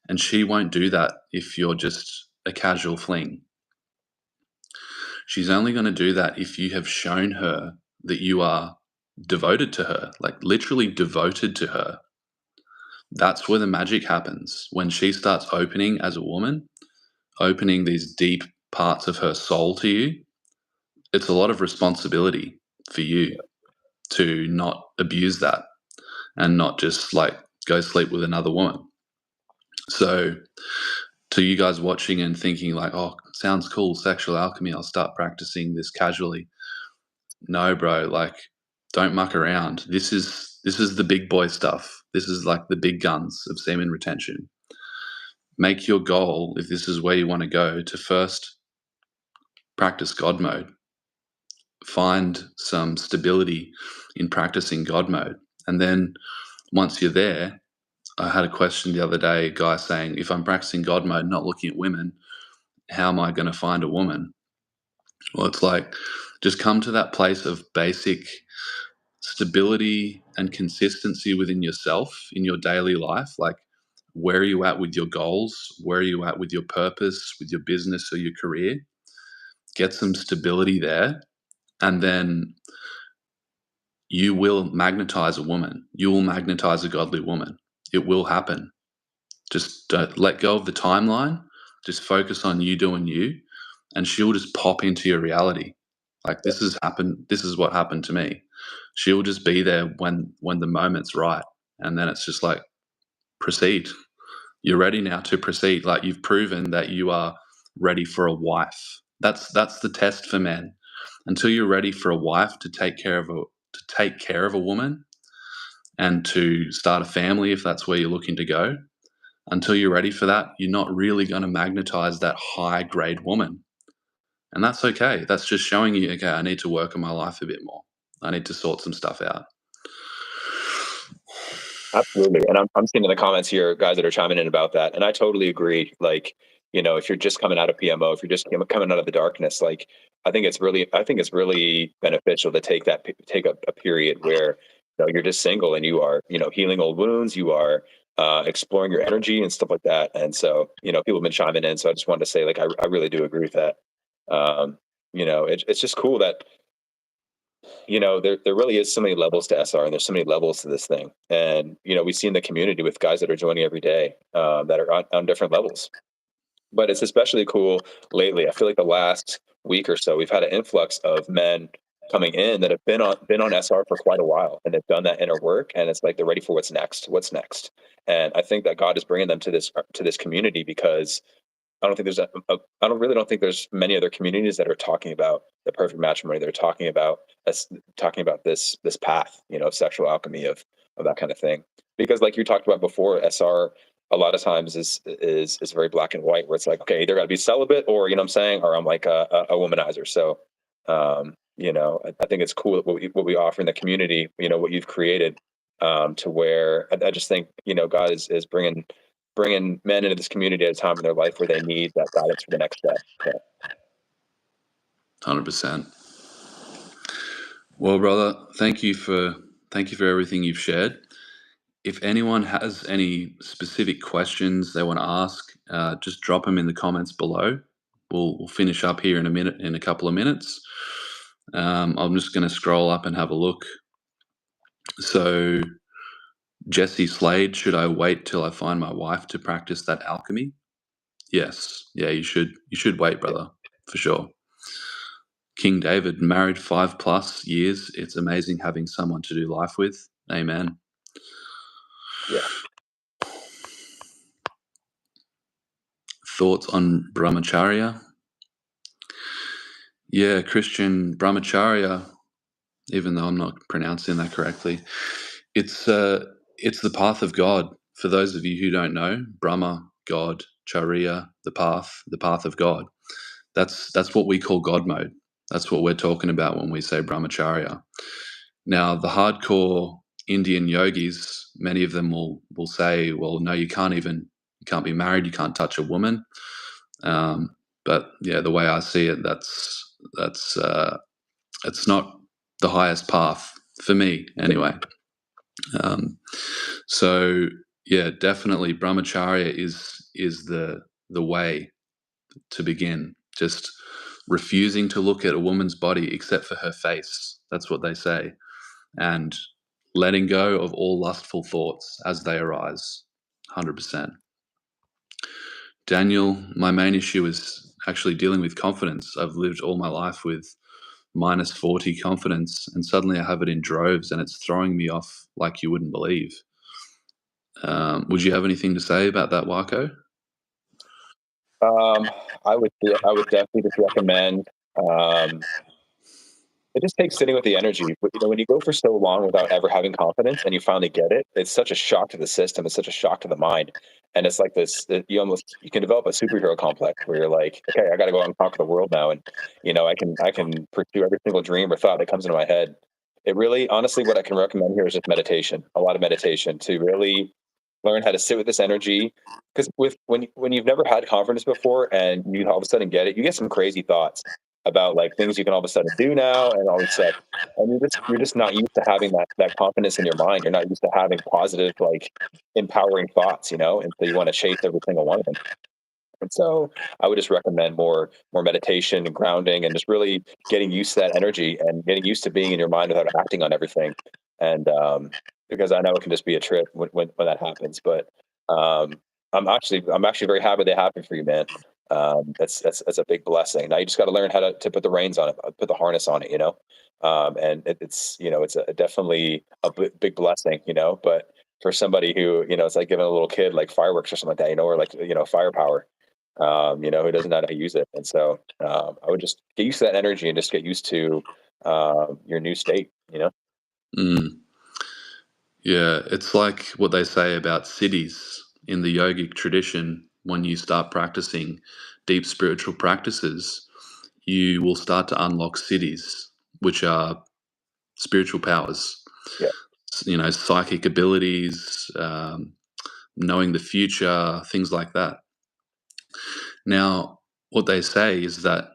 And she won't do that if you're just a casual fling. She's only going to do that if you have shown her that you are devoted to her, like literally devoted to her. That's where the magic happens. When she starts opening as a woman, opening these deep parts of her soul to you, it's a lot of responsibility for you to not abuse that and not just like go sleep with another woman. So, to you guys watching and thinking like, oh, sounds cool, sexual alchemy, I'll start practicing this casually. No, bro, like don't muck around. This is the big boy stuff. This is like the big guns of semen retention. Make your goal, if this is where you want to go, to first practice God mode. Find some stability in practicing God mode. And then once you're there, I had a question the other day, a guy saying, if I'm practicing God mode, not looking at women, how am I going to find a woman? Well, it's like just come to that place of basic stability and consistency within yourself in your daily life. Like, where are you at with your goals? Where are you at with your purpose, with your business or your career? Get some stability there. And then you will magnetize a woman. You will magnetize a godly woman. It will happen. Just don't let go of the timeline. Just focus on you doing you, and she'll just pop into your reality. Like this has happened. This is what happened to me. She'll just be there when the moment's right, and then it's just like proceed. You're ready now to proceed. Like you've proven that you are ready for a wife. That's the test for men. Until you're ready for a wife to take care of a woman and to start a family if that's where you're looking to go, until you're ready for that, you're not really going to magnetize that high grade woman. And that's okay. That's just showing you, okay, I need to work on my life a bit more. I need to sort some stuff out. Absolutely. And I'm seeing in the comments here, guys that are chiming in about that. And I totally agree. Like, if you're just coming out of PMO, if you're just coming out of the darkness, like, I think it's really beneficial to take a period where, you're just single and you are, healing old wounds, you are, exploring your energy and stuff like that. And so, people have been chiming in. So I just wanted to say, like, I really do agree with that. It's just cool that, there really is so many levels to SR, and there's so many levels to this thing. And, we see in the community with guys that are joining every day, that are on different levels. But it's especially cool lately. I feel like the last week or so, we've had an influx of men coming in that have been on SR for quite a while, and they've done that inner work, and it's like they're ready for what's next. What's next? And I think that God is bringing them to this community because I don't think there's don't think there's many other communities that are talking about the perfect matrimony. They're talking about this path, of sexual alchemy, of that kind of thing. Because like you talked about before, SR a lot of times is very black and white, where it's like, okay, either got to be celibate, or what I'm saying, or I'm like a womanizer. So I think it's cool what we offer in the community, what you've created, to where I just think, God is bringing men into this community at a time in their life where they need that guidance for the next step. So. 100%. Well, brother, thank you for everything you've shared. If anyone has any specific questions they want to ask, just drop them in the comments below. We'll finish up here in a couple of minutes. I'm just going to scroll up and have a look. So, Jesse Slade, should I wait till I find my wife to practice that alchemy? Yes. Yeah, you should. You should wait, brother, for sure. King David, married 5+ years. It's amazing having someone to do life with. Amen. Yeah. Thoughts on brahmacharya? Yeah, Christian brahmacharya, even though I'm not pronouncing that correctly, it's the path of God. For those of you who don't know, Brahma, God, Charya, the path of God. That's what we call God mode. That's what we're talking about when we say brahmacharya. Now, the hardcore Indian yogis, many of them will say, well, no, you can't be married, you can't touch a woman. But yeah, the way I see it, that's it's not the highest path for me anyway. So yeah, definitely brahmacharya is the way to begin. Just refusing to look at a woman's body except for her face. That's what they say. And letting go of all lustful thoughts as they arise. 100%. Daniel, my main issue is actually dealing with confidence. I've lived all my life with minus 40 confidence, and suddenly I have it in droves, and it's throwing me off like you wouldn't believe. Would you have anything to say about that, Warco? I would definitely just recommend. It just takes sitting with the energy. But, when you go for so long without ever having confidence and you finally get it, it's such a shock to the system. It's such a shock to the mind. And it's like this, you can develop a superhero complex where you're like, okay, I got to go out and conquer the world now. And, I can pursue every single dream or thought that comes into my head. It really, honestly, what I can recommend here is just meditation, a lot of meditation to really learn how to sit with this energy. Because when you've never had confidence before and you all of a sudden get it, you get some crazy thoughts about like things you can all of a sudden do now and all this stuff. And you're just not used to having that confidence in your mind. You're not used to having positive, like empowering thoughts, and so you want to chase every single one of them. And so I would just recommend more meditation and grounding and just really getting used to that energy and getting used to being in your mind without acting on everything. And because I know it can just be a trip when that happens. But um, I'm actually very happy that happened for you, man. That's a big blessing. Now you just got to learn how to put the reins on it, put the harness on it. And it's definitely a big blessing, But for somebody who it's like giving a little kid like fireworks or something like that, or like firepower, who doesn't know how to use it. And so I would just get used to that energy and just get used to your new state. Mm. Yeah, it's like what they say about cities in the yogic tradition. When you start practicing deep spiritual practices, you will start to unlock cities, which are spiritual powers, Yeah. psychic abilities, knowing the future, things like that. Now, what they say is that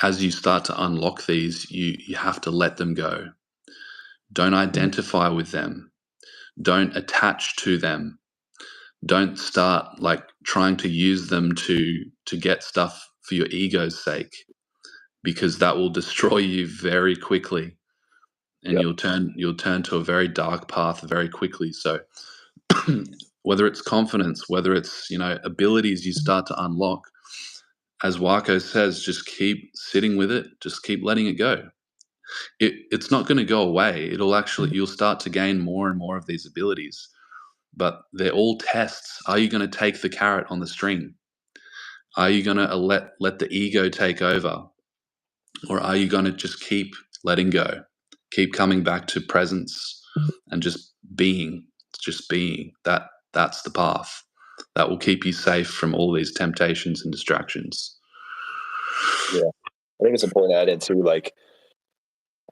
as you start to unlock these, you have to let them go. Don't identify with them. Don't attach to them. Don't start like trying to use them to get stuff for your ego's sake, because that will destroy you very quickly, and Yeah. you'll turn to a very dark path very quickly. So whether it's confidence, whether it's abilities you start to unlock, as Warco says, just keep sitting with it, just keep letting it go. It's not going to go away. You'll start to gain more and more of these abilities, but they're all tests. Are you going to take the carrot on the string? Are you going to let the ego take over, or are you going to just keep letting go, keep coming back to presence and just being? That's the path that will keep you safe from all these temptations and distractions. Yeah. I think it's important to add in too, like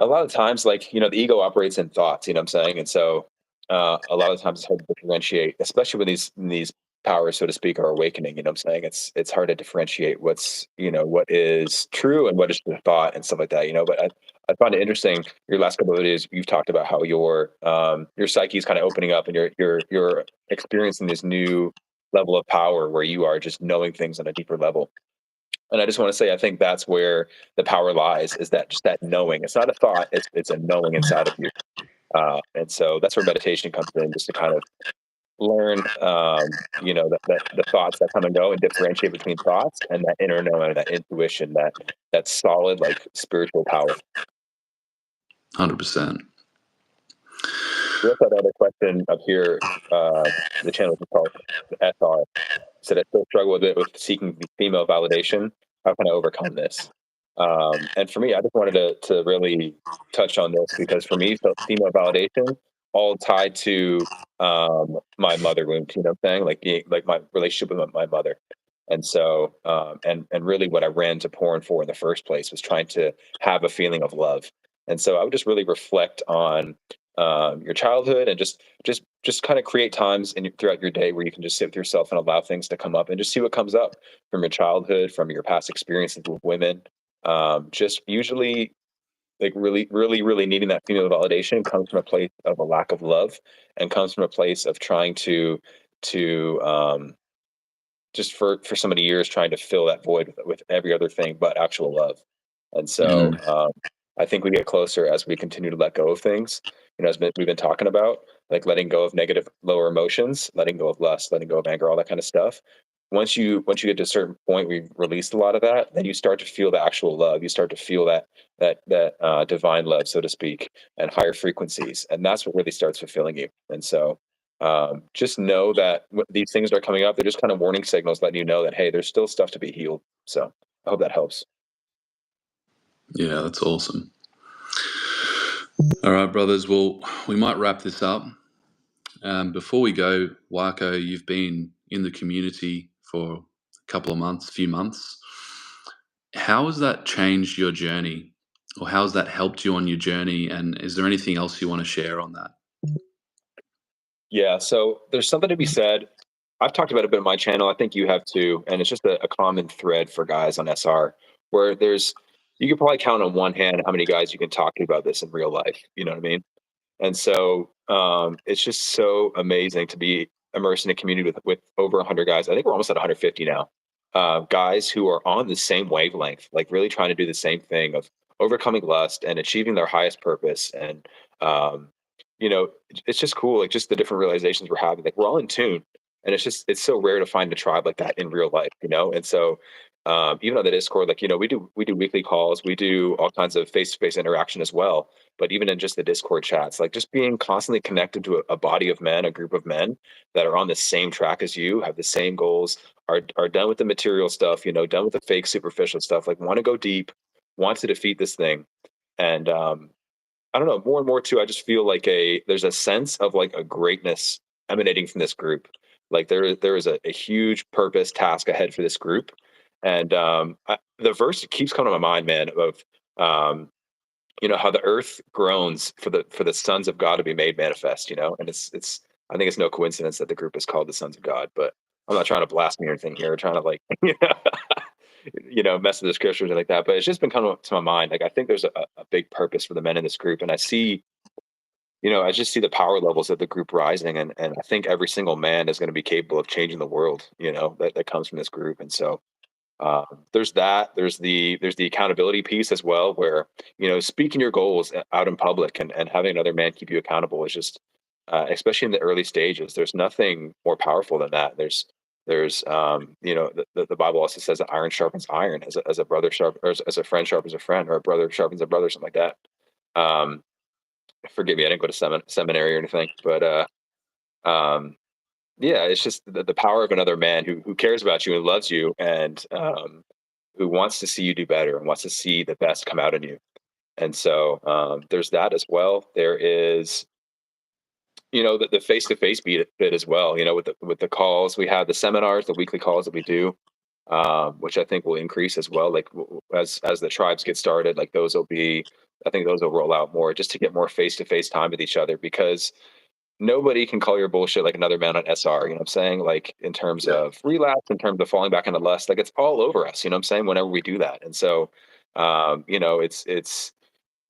a lot of times, like, the ego operates in thoughts, you know what I'm saying? And so a lot of times it's hard to differentiate, especially when these powers, so to speak, are awakening, you know what I'm saying? It's hard to differentiate what is true and what is the thought and stuff like that. But I find it interesting, your last couple of videos, you've talked about how your psyche is kind of opening up and you're experiencing this new level of power where you are just knowing things on a deeper level. And I just want to say, I think that's where the power lies, is that just that knowing. It's not a thought, it's a knowing inside of you. And so that's where meditation comes in, just to kind of learn, that the thoughts that come and go and differentiate between thoughts and that inner knowing, that intuition, that solid, like spiritual power. 100%. We also had another question up here. The channel is called SR. Said I still struggle with it with seeking female validation. How can I overcome this? And for me, I just wanted to really touch on this because for me, so female validation all tied to my mother wound. You know what I'm saying? Like my relationship with my mother. And so, and really what I ran to porn for in the first place was trying to have a feeling of love. And so I would just really reflect on your childhood, and just kind of create times throughout your day where you can just sit with yourself and allow things to come up and just see what comes up from your childhood, from your past experiences with women. Just usually, like, really needing that female validation comes from a place of a lack of love, and comes from a place of trying to just for so many years trying to fill that void with every other thing but actual love. And so, Mm. I think we get closer as we continue to let go of things. As we've been talking about, like letting go of negative, lower emotions, letting go of lust, letting go of anger, all that kind of stuff. Once you get to a certain point where you've released a lot of that, then you start to feel the actual love. You start to feel that divine love, so to speak, and higher frequencies, and that's what really starts fulfilling you. And so, just know that these things are coming up. They're just kind of warning signals, letting you know that, hey, there's still stuff to be healed. So I hope that helps. Yeah, that's awesome. All right, brothers. Well, we might wrap this up. Before we go, Warco, you've been in the community for a couple of months, few months. How has that changed your journey, or how has that helped you on your journey? And is there anything else you want to share on that? Yeah, so there's something to be said. I've talked about it a bit on my channel. I think you have too, and it's just a common thread for guys on SR, where you could probably count on one hand how many guys you can talk to about this in real life. You know what I mean? And so, it's just so amazing to be immersed in a community with over 100 guys. I think we're almost at 150 now. Guys who are on the same wavelength, like really trying to do the same thing of overcoming lust and achieving their highest purpose. And um, it's just cool, like just the different realizations we're having. Like we're all in tune, and it's so rare to find a tribe like that in real life. And so, even on the Discord, like we do weekly calls, we do all kinds of face to face interaction as well. But even in just the Discord chats, like just being constantly connected to a body of men, a group of men that are on the same track as you, have the same goals, are done with the material stuff, done with the fake superficial stuff, like want to go deep, want to defeat this thing. And I don't know, more and more too, I just feel like there's a sense of like a greatness emanating from this group. Like there is a huge purpose task ahead for this group. And the verse keeps coming to my mind, man, of how the earth groans for the sons of God to be made manifest, and it's I think it's no coincidence that the group is called the Sons of God. But I'm not trying to blaspheme or anything here, trying to like mess with the scriptures and like that. But it's just been coming up to my mind. Like I think there's a big purpose for the men in this group, and I just see the power levels of the group rising, and I think every single man is going to be capable of changing the world, that comes from this group. And so, there's that. There's the accountability piece as well, where speaking your goals out in public, and having another man keep you accountable is just, especially in the early stages. There's nothing more powerful than that. The Bible also says that iron sharpens iron, as a brother sharp, or as a friend sharpens a friend, or a brother sharpens a brother, something like that. Um, Forgive me, I didn't go to seminary or anything, but um, yeah, it's just the power of another man who cares about you and loves you, and who wants to see you do better and wants to see the best come out in you. And so, there's that as well. There is, the face to face bit as well. With the calls we have, the seminars, the weekly calls that we do, which I think will increase as well. Like as the tribes get started, like those will be. I think those will roll out more, just to get more face to face time with each other, because nobody can call your bullshit like another man on SR. You know what I'm saying? Like in terms Yeah. of relapse, in terms of falling back into lust, like it's all over us. You know what I'm saying? Whenever we do that. And so, it's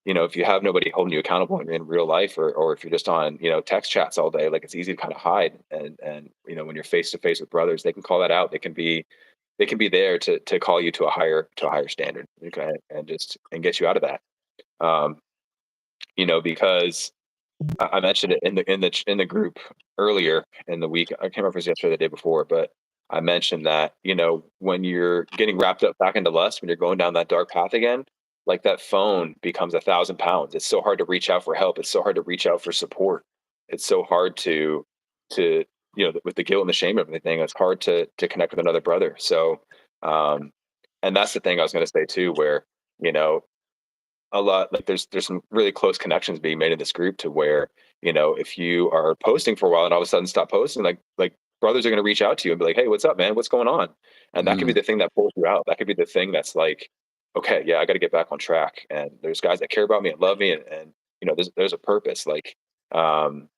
if you have nobody holding you accountable in real life, or if you're just on text chats all day, like it's easy to kind of hide. And when you're face to face with brothers, they can call that out. They can be there to call you to a higher standard, okay, and get you out of that. Um, because I mentioned it in the group earlier in the week. I can't remember if it was yesterday or the day before, but I mentioned that when you're getting wrapped up back into lust, when you're going down that dark path again, like that phone becomes 1,000 pounds. It's so hard to reach out for help. It's so hard to reach out for support. It's so hard to with the guilt and the shame of everything. It's hard to connect with another brother. So, um, and that's the thing I was going to say too, where you know a lot, like there's some really close connections being made in this group, to where if you are posting for a while and all of a sudden stop posting, like brothers are going to reach out to you and be like, "Hey, what's up, man? What's going on?" And that could be the thing that pulls you out. That could be the thing that's like, okay, yeah, I got to get back on track. And there's guys that care about me and love me, and there's a purpose. Like, um,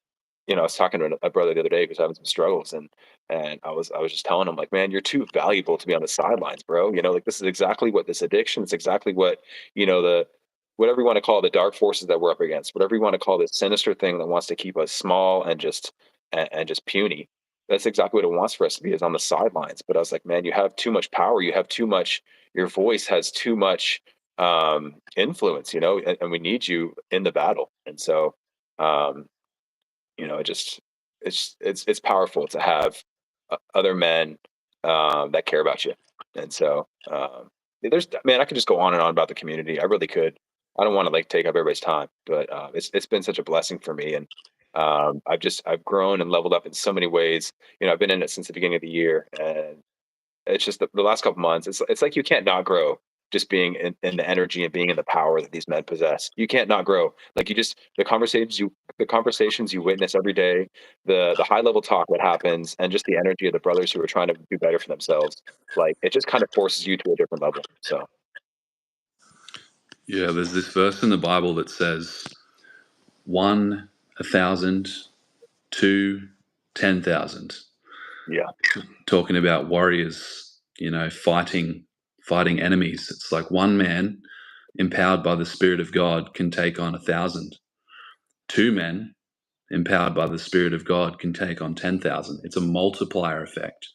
I was talking to a brother the other day who's having some struggles, and I was just telling him, like, man, you're too valuable to be on the sidelines, bro. Like, this is exactly what this addiction. It's exactly what the whatever you want to call it, the dark forces that we're up against, whatever you want to call this sinister thing that wants to keep us small and just puny. That's exactly what it wants for us to be, is on the sidelines. But I was like, man, you have too much power. You have too much. Your voice has too much influence, and we need you in the battle. And so, um, it just it's powerful to have other men that care about you. And so, there's man, I could just go on and on about the community. I really could. I don't want to like take up everybody's time, but it's been such a blessing for me, and I've grown and leveled up in so many ways. I've been in it since the beginning of the year, and it's just the last couple months. It's like you can't not grow just being in the energy and being in the power that these men possess. You can't not grow. Like, you just the conversations you witness every day, the high level talk that happens, and just the energy of the brothers who are trying to do better for themselves. Like, it just kind of forces you to a different level. So Yeah, there's this verse in the Bible that says, 1, 1,000, 2, 10,000. yeah, Talking about warriors, fighting enemies. It's like one man empowered by the Spirit of God can take on 1,000. Two men empowered by the Spirit of God can take on 10,000. It's a multiplier effect.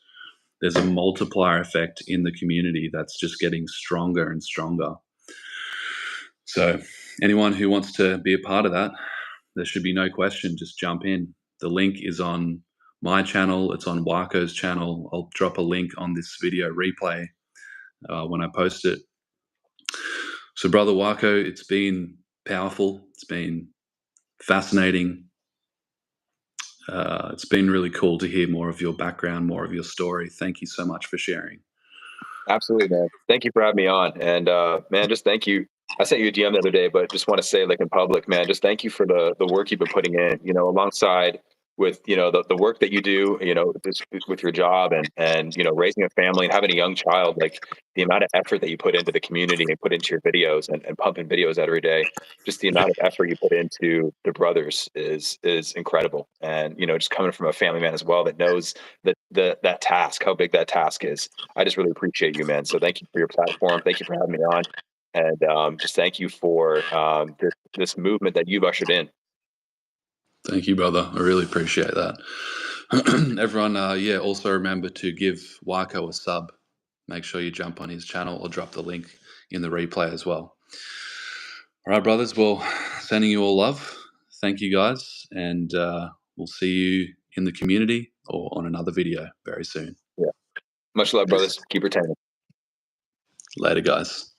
There's a multiplier effect in the community that's just getting stronger and stronger. So anyone who wants to be a part of that, there should be no question, just jump in. The link is on my channel. It's on Warco's channel. I'll drop a link on this video replay when I post it. So, Brother Warco, it's been powerful. It's been fascinating. It's been really cool to hear more of your background, more of your story. Thank you so much for sharing. absolutely, man. Thank you for having me on. And man, just thank you. I sent you a DM the other day, but just want to say, like, in public, man, just thank you for the work you've been putting in, alongside with, the work that you do, just with your job, and raising a family and having a young child. Like, the amount of effort that you put into the community and put into your videos, and pumping videos out every day, just the amount of effort you put into the brothers is incredible. And, just coming from a family man as well that knows that task, how big that task is. I just really appreciate you, man. So thank you for your platform. Thank you for having me on. And just thank you for this movement that you've ushered in. Thank you, brother. I really appreciate that. Everyone, also remember to give Warco a sub. Make sure you jump on his channel. I'll drop the link in the replay as well. All right, brothers. Well, sending you all love. Thank you, guys. And we'll see you in the community or on another video very soon. Yeah. Much love, brothers. Keep retaining. Later, guys.